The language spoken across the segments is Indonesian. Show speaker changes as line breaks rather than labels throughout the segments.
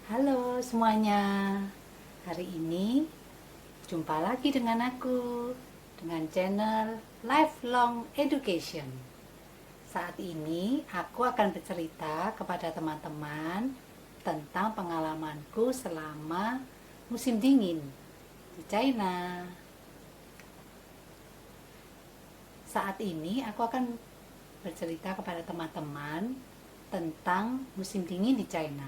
Halo semuanya, hari ini jumpa lagi dengan aku dengan channel Lifelong Education. Saat ini aku akan bercerita kepada teman-teman tentang pengalamanku selama musim dingin di China. Saat ini aku akan bercerita kepada teman-teman tentang musim dingin di China.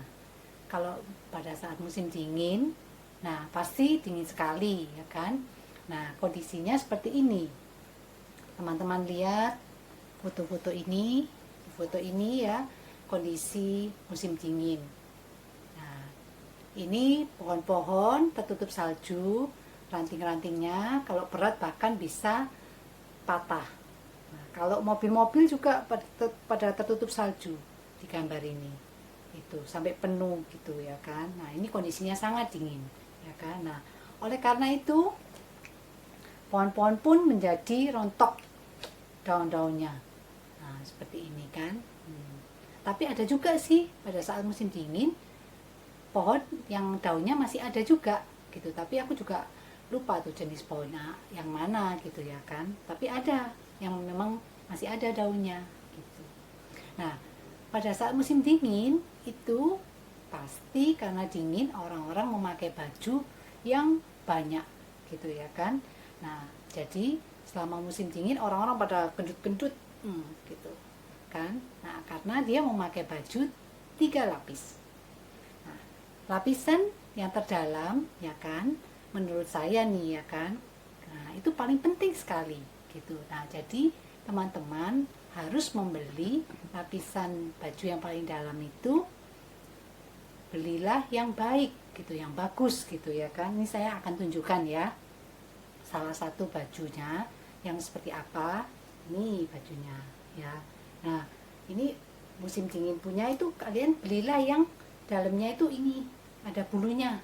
Kalau pada saat musim dingin, nah pasti dingin sekali ya kan. Nah kondisinya seperti ini. Teman-teman lihat foto ini ya, kondisi musim dingin. Nah ini pohon-pohon tertutup salju, ranting-rantingnya kalau berat bahkan bisa patah. Nah, kalau mobil-mobil juga pada tertutup salju di gambar ini. Itu sampai penuh gitu ya kan. Nah, ini kondisinya sangat dingin ya kan. Nah, oleh karena itu pohon-pohon pun menjadi rontok daun-daunnya. Nah, seperti ini kan. Tapi ada juga sih pada saat musim dingin pohon yang daunnya masih ada juga gitu. Tapi aku juga lupa tuh jenis pohonnya yang mana gitu ya kan. Tapi ada yang memang masih ada daunnya gitu. Nah, pada saat musim dingin itu pasti karena dingin orang-orang memakai baju yang banyak gitu ya kan. Nah, jadi selama musim dingin orang-orang pada gendut-gendut gitu kan. Nah, karena dia memakai baju 3 lapis. Nah, lapisan yang terdalam ya kan, menurut saya nih ya kan, nah itu paling penting sekali gitu. Nah jadi teman-teman harus membeli lapisan baju yang paling dalam itu, belilah yang baik gitu, yang bagus gitu ya kan. Ini saya akan tunjukkan ya salah satu bajunya yang seperti apa. Ini bajunya ya. Nah ini musim dingin punya itu kalian belilah yang dalamnya itu ini ada bulunya.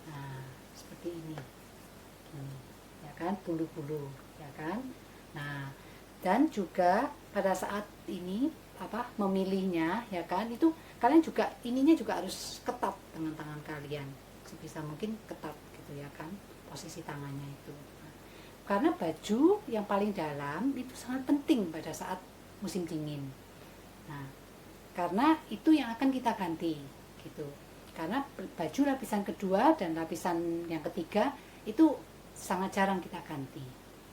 Nah seperti ini ya kan, bulu-bulu ya kan. Nah dan juga pada saat ini apa memilihnya ya kan, itu kalian juga ininya juga harus ketat dengan tangan kalian, sebisa mungkin ketat gitu ya kan, posisi tangannya itu. Nah, karena baju yang paling dalam itu sangat penting pada saat musim dingin. Nah karena itu yang akan kita ganti gitu, karena baju lapisan kedua dan lapisan yang ketiga itu sangat jarang kita ganti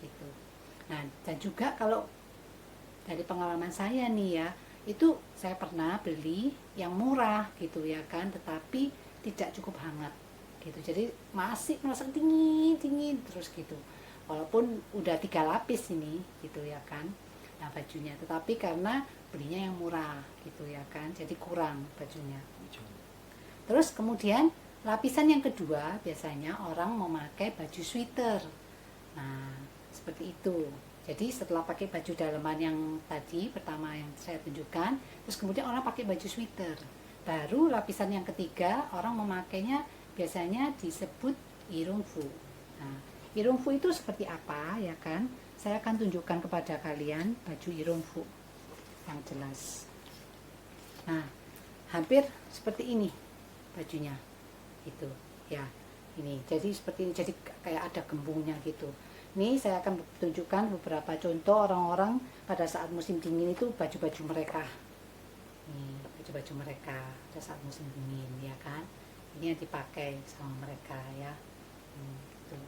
gitu. Nah dan juga kalau dari pengalaman saya nih ya, itu saya pernah beli yang murah gitu ya kan, tetapi tidak cukup hangat gitu, jadi masih merasa dingin dingin terus gitu, walaupun udah 3 lapis ini gitu ya kan. Nah bajunya, tetapi karena belinya yang murah gitu ya kan, jadi kurang bajunya. Terus kemudian lapisan yang kedua biasanya orang memakai baju sweater. Nah, seperti itu. Jadi setelah pakai baju dalaman yang tadi pertama yang saya tunjukkan, terus kemudian orang pakai baju sweater. Baru lapisan yang ketiga orang memakainya biasanya disebut irungfu. Nah, irungfu itu seperti apa ya kan? Saya akan tunjukkan kepada kalian baju irungfu yang jelas. Nah, hampir seperti ini bajunya itu ya. Ini jadi seperti ini, jadi kayak ada gembungnya gitu. Ini saya akan tunjukkan beberapa contoh orang-orang pada saat musim dingin itu baju-baju mereka. Nih baju-baju mereka pada saat musim dingin ya kan, ini yang dipakai sama mereka ya. Gitu.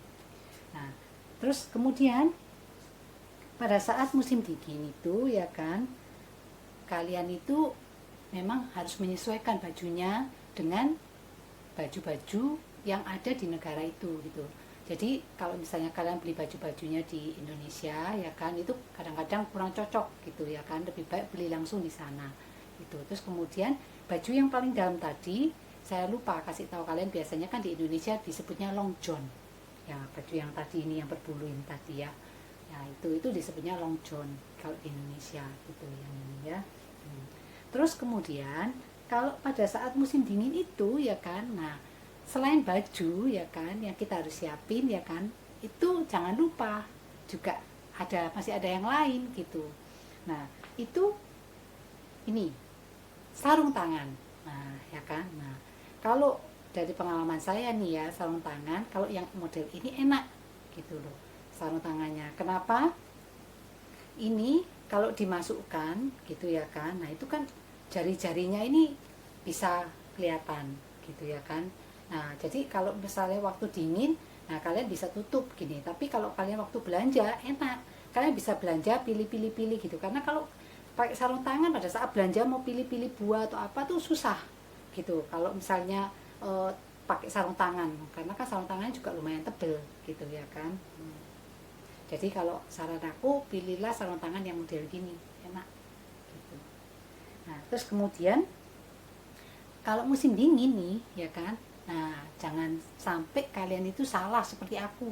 Nah terus kemudian pada saat musim dingin itu ya kan, kalian itu memang harus menyesuaikan bajunya dengan baju-baju yang ada di negara itu gitu. Jadi kalau misalnya kalian beli baju-bajunya di Indonesia ya kan, itu kadang-kadang kurang cocok gitu ya kan, lebih baik beli langsung di sana gitu. Terus kemudian baju yang paling dalam tadi saya lupa kasih tahu kalian, biasanya kan di Indonesia disebutnya long john ya, baju yang tadi ini yang berbulu ini tadi ya. Ya itu disebutnya long john kalau di Indonesia gitu yang ini ya. Terus kemudian kalau pada saat musim dingin itu ya kan, nah selain baju ya kan yang kita harus siapin ya kan, itu jangan lupa juga masih ada yang lain gitu. Nah itu ini sarung tangan. Nah ya kan, nah kalau dari pengalaman saya nih ya, sarung tangan kalau yang model ini enak gitu loh sarung tangannya. Kenapa? Ini kalau dimasukkan gitu ya kan, nah itu kan jari-jarinya ini bisa kelihatan gitu ya kan. Nah jadi kalau misalnya waktu dingin, nah kalian bisa tutup gini, tapi kalau kalian waktu belanja enak, kalian bisa belanja pilih-pilih-pilih gitu. Karena kalau pakai sarung tangan pada saat belanja mau pilih-pilih buah atau apa tuh susah gitu kalau misalnya pakai sarung tangan, karena kan sarung tangannya juga lumayan tebel gitu ya kan. Jadi kalau saran aku pilihlah sarung tangan yang model gini, enak gitu. Nah terus kemudian kalau musim dingin nih ya kan, nah jangan sampai kalian itu salah seperti aku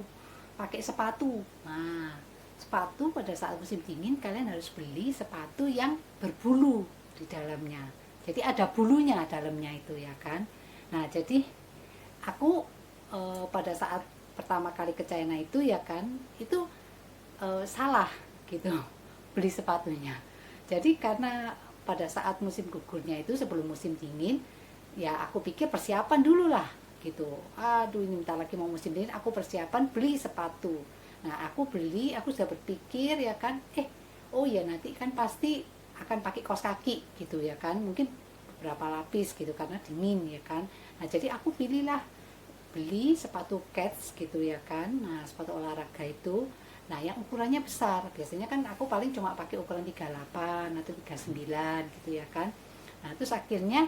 pakai sepatu. Nah sepatu pada saat musim dingin kalian harus beli sepatu yang berbulu di dalamnya, jadi ada bulunya dalamnya itu ya kan. Nah jadi aku pada saat pertama kali ke China itu ya kan, itu salah gitu beli sepatunya. Jadi karena pada saat musim gugurnya itu sebelum musim dingin, ya aku pikir persiapan dulu lah gitu. Aduh ini bentar lagi mau musim dingin, aku persiapan beli sepatu. Nah aku beli, aku sudah berpikir ya kan, oh ya nanti kan pasti akan pakai kaos kaki gitu ya kan, mungkin beberapa lapis gitu karena dingin ya kan. Nah jadi aku pilihlah beli sepatu kets gitu ya kan, nah sepatu olahraga itu. Nah yang ukurannya besar, biasanya kan aku paling cuma pakai ukuran 38 atau 39 gitu ya kan. Nah terus akhirnya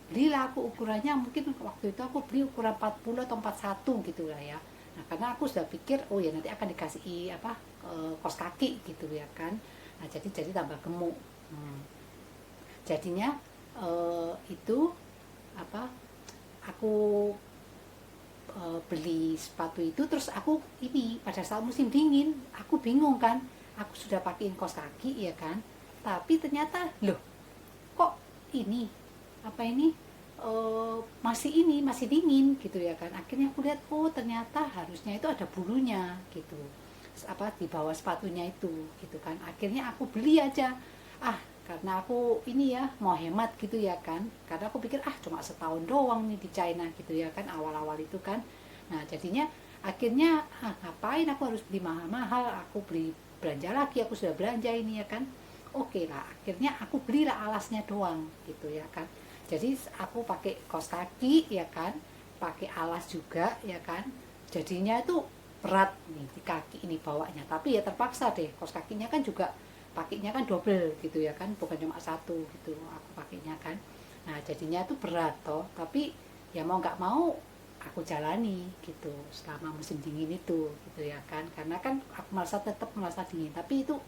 belilah aku ukurannya, mungkin waktu itu aku beli ukuran 40 atau 41 gitu lah ya. Nah karena aku sudah pikir oh ya nanti akan dikasih apa kos kaki gitu ya kan. Nah jadi tambah gemuk. Jadinya itu apa aku beli sepatu itu, terus aku ini pada saat musim dingin aku bingung kan, aku sudah pakein kaos kaki ya kan, tapi ternyata loh kok ini apa ini masih dingin gitu ya kan. Akhirnya aku lihat oh ternyata harusnya itu ada bulunya gitu apa di bawah sepatunya itu gitu kan. Akhirnya aku beli aja, karena aku ini ya mau hemat gitu ya kan, karena aku pikir cuma setahun doang nih di China gitu ya kan, awal-awal itu kan. Nah jadinya akhirnya ngapain aku harus beli mahal-mahal, aku beli belanja lagi, aku sudah belanja ini ya kan. Oke lah akhirnya aku belilah alasnya doang gitu ya kan. Jadi aku pakai kaos kaki ya kan, pakai alas juga ya kan, jadinya itu berat nih di kaki ini bawanya. Tapi ya terpaksa deh, kaos kakinya kan juga pakainya kan double gitu ya kan, bukan cuma satu gitu aku pakainya kan. Nah jadinya itu berat toh, tapi ya mau nggak mau aku jalani gitu selama musim dingin itu gitu ya kan. Karena kan aku tetap merasa dingin, tapi itu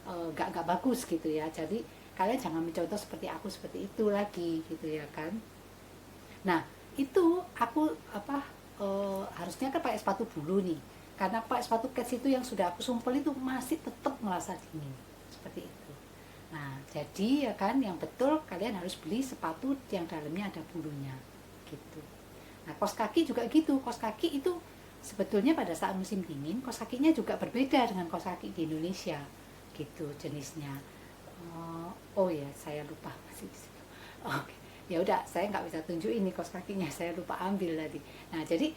nggak bagus gitu ya. Jadi kalian jangan mencontoh seperti aku seperti itu lagi gitu ya kan. Nah itu aku harusnya kan pakai sepatu bulu nih, karena pakai sepatu kets itu yang sudah aku sumpel itu masih tetap merasa dingin seperti itu. Nah jadi ya kan yang betul kalian harus beli sepatu yang dalamnya ada bulunya gitu. Nah kaos kaki juga gitu, kaos kaki itu sebetulnya pada saat musim dingin kaos kakinya juga berbeda dengan kaos kaki di Indonesia gitu jenisnya. Oh ya saya lupa masih di situ. Oke ya udah saya nggak bisa tunjuk ini kaos kakinya, saya lupa ambil tadi. Nah jadi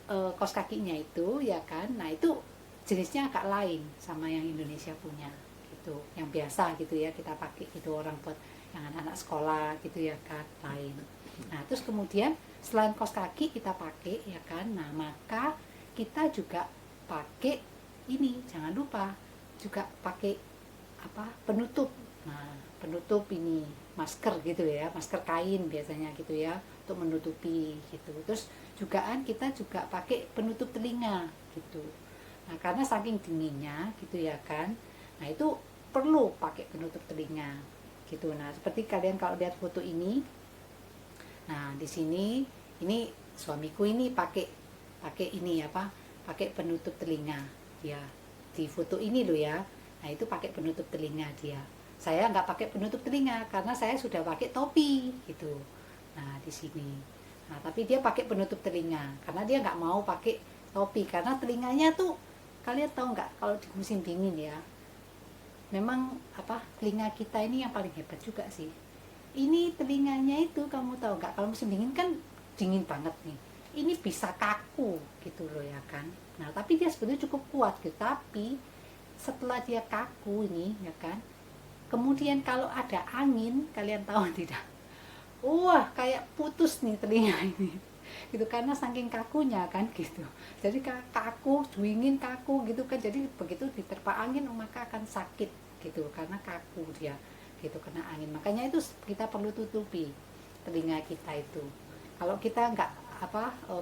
kaos kakinya itu ya kan, nah itu jenisnya agak lain sama yang Indonesia punya gitu, yang biasa gitu ya kita pakai gitu, orang buat yang anak-anak sekolah gitu ya kan lain. Nah terus kemudian selain kaos kaki kita pakai ya kan, nah maka kita juga pakai ini, jangan lupa juga pakai penutup. Nah penutup ini masker gitu ya, masker kain biasanya gitu ya untuk menutupi gitu. Terus kita juga pakai penutup telinga gitu. Nah karena saking dinginnya gitu ya kan, nah itu perlu pakai penutup telinga gitu. Nah seperti kalian kalau lihat foto ini, nah di sini ini suamiku ini pakai ini pakai penutup telinga dia di foto ini loh ya. Nah itu pakai penutup telinga dia. Saya nggak pakai penutup telinga karena saya sudah pakai topi gitu. Nah di sini, nah tapi dia pakai penutup telinga karena dia nggak mau pakai topi, karena telinganya tuh kalian tahu nggak kalau di musim dingin ya, memang telinga kita ini yang paling hebat juga sih. ini telinganya itu kamu tahu nggak, kalau musim dingin kan dingin banget nih, ini bisa kaku gitu loh ya kan. Nah tapi dia sebetulnya cukup kuat gitu, tapi setelah dia kaku ini ya kan, kemudian kalau ada angin, kalian tahu tidak, wah kayak putus nih telinga ini gitu, karena saking kakunya kan gitu. Jadi kaku, dingin kaku gitu kan, jadi begitu diterpa angin maka akan sakit gitu karena kaku dia gitu, kena angin. Makanya itu kita perlu tutupi telinga kita itu. Kalau kita nggak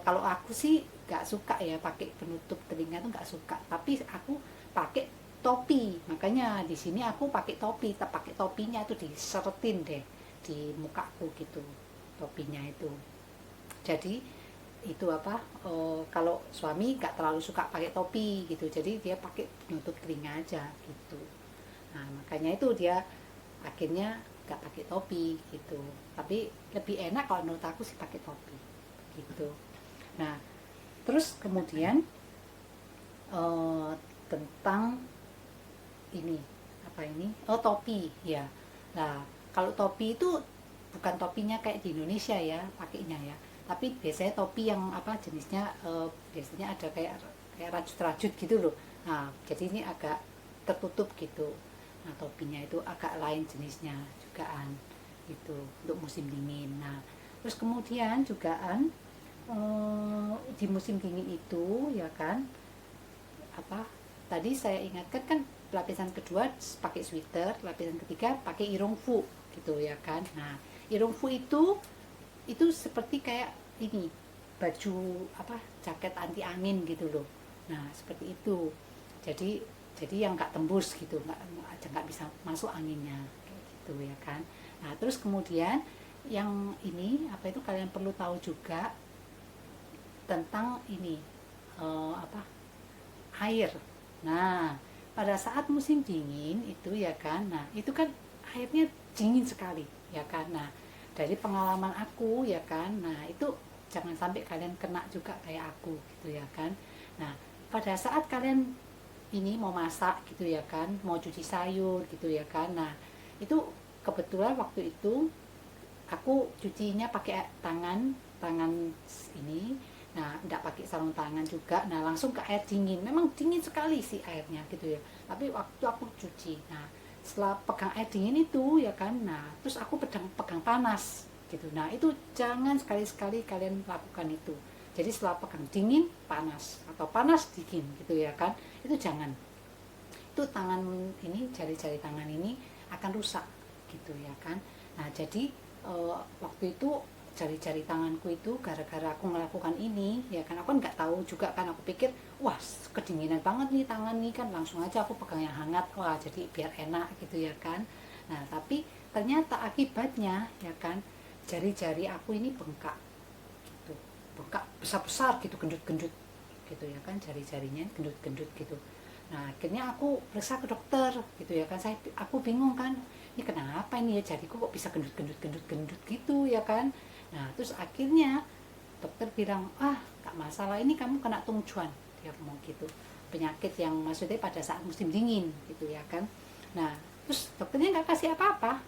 kalau aku sih nggak suka ya pakai penutup telinga, tuh nggak suka, tapi aku pakai topi. Makanya di sini aku pakai topi, pakai topinya itu diseretin deh di mukaku gitu, topinya itu. Jadi itu kalau suami nggak terlalu suka pakai topi gitu, jadi dia pakai penutup telinga aja gitu. Nah makanya itu dia akhirnya nggak pakai topi gitu, tapi lebih enak kalau menurut aku sih pakai topi gitu. Nah terus kemudian eh, tentang ini topi ya. Nah kalau topi itu bukan topinya kayak di Indonesia ya pakainya ya, tapi biasanya topi yang jenisnya, biasanya ada kayak rajut-rajut gitu loh. Nah jadi ini agak tertutup gitu. Nah topinya itu agak lain jenisnya jugaan itu untuk musim dingin. Nah terus kemudian jugaan di musim dingin itu ya kan, tadi saya ingatkan kan, lapisan kedua pakai sweater, lapisan ketiga pakai irongfu gitu ya kan. Nah irongfu itu seperti kayak ini baju jaket anti angin gitu loh. Nah seperti itu, jadi yang nggak tembus gitu, nggak bisa masuk anginnya kayak gitu ya kan. Nah terus kemudian yang ini kalian perlu tahu juga tentang ini, air. Nah pada saat musim dingin itu ya kan, nah itu kan airnya dingin sekali ya kan. Nah dari pengalaman aku ya kan, nah itu jangan sampai kalian kena juga kayak aku gitu ya kan. Nah pada saat kalian ini mau masak gitu ya kan, mau cuci sayur gitu ya kan, nah itu kebetulan waktu itu aku cucinya pakai tangan tangan ini. Nah enggak pakai sarung tangan juga, nah langsung ke air dingin, memang dingin sekali sih airnya gitu ya, tapi waktu aku cuci, nah setelah pegang air dingin itu ya kan, nah terus aku pegang panas gitu. Nah itu jangan sekali-sekali kalian lakukan itu. Jadi setelah pegang dingin panas atau panas dingin gitu ya kan, itu jangan. Itu tangan ini, jari-jari tangan ini akan rusak gitu ya kan. Nah jadi waktu itu jari-jari tanganku itu gara-gara aku melakukan ini ya kan, aku nggak tahu juga kan, aku pikir wah kedinginan banget nih tangan nih kan, langsung aja aku pegang yang hangat, wah jadi biar enak gitu ya kan. Nah tapi ternyata akibatnya ya kan, jari-jari aku ini bengkak gitu, bengkak besar-besar gitu, gendut-gendut gitu ya kan, jari-jarinya gendut-gendut gitu. Nah akhirnya aku periksa ke dokter gitu ya kan, aku bingung kan, ini kenapa ini ya jariku kok bisa gendut-gendut gitu ya kan. Nah terus akhirnya dokter bilang, gak masalah, ini kamu kena tungcuan, dia ngomong gitu, penyakit yang maksudnya pada saat musim dingin gitu ya kan. Nah terus dokternya nggak kasih apa-apa,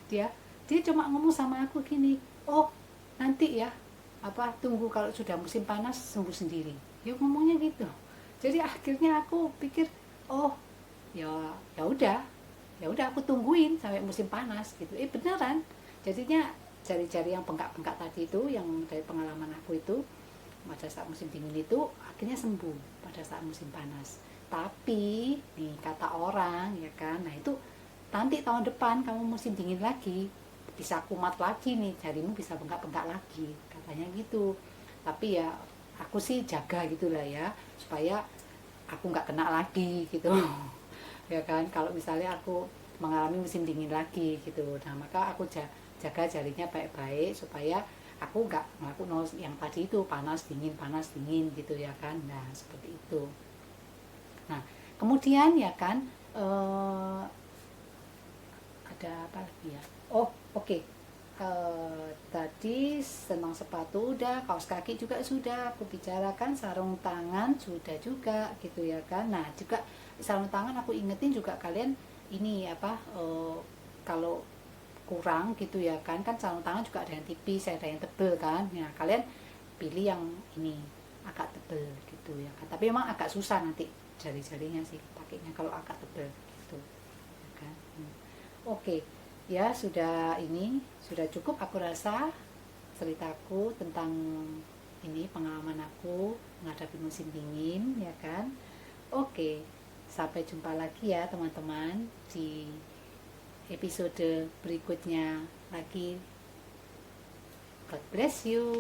dia dia cuma ngomong sama aku gini, oh nanti ya tunggu kalau sudah musim panas sembuh sendiri, dia ngomongnya gitu. Jadi akhirnya aku pikir, oh ya ya udah, aku tungguin sampai musim panas gitu. Beneran, jadinya jari-jari yang bengkak-bengkak tadi itu, yang dari pengalaman aku itu pada saat musim dingin itu akhirnya sembuh pada saat musim panas. Tapi nih kata orang ya kan, nah itu nanti tahun depan kamu musim dingin lagi bisa kumat lagi nih, jarimu bisa bengkak-bengkak lagi katanya gitu. Tapi ya aku sih jaga gitulah ya, supaya aku nggak kena lagi gitu ya kan, kalau misalnya aku mengalami musim dingin lagi gitu. Nah maka aku jaga jarinya baik-baik supaya aku nggak ngelakuin yang tadi itu panas dingin gitu ya kan. Nah seperti itu. Nah kemudian ya kan, ada apa lagi ya, oh oke. Tadi senang sepatu udah, kaos kaki juga sudah aku bicarakan, sarung tangan sudah juga gitu ya kan. Nah juga sarung tangan aku ingetin juga kalian ini kalau kurang gitu ya kan sarung tangan juga ada yang tipis ada yang tebel kan. Nah kalian pilih yang ini agak tebel gitu ya kan, tapi memang agak susah nanti jari-jarinya sih pakainya kalau agak tebel gitu ya kan. Oke ya, sudah ini sudah cukup aku rasa ceritaku tentang ini pengalaman aku menghadapi musim dingin ya kan. Oke, sampai jumpa lagi ya teman-teman di episode berikutnya lagi. God bless you.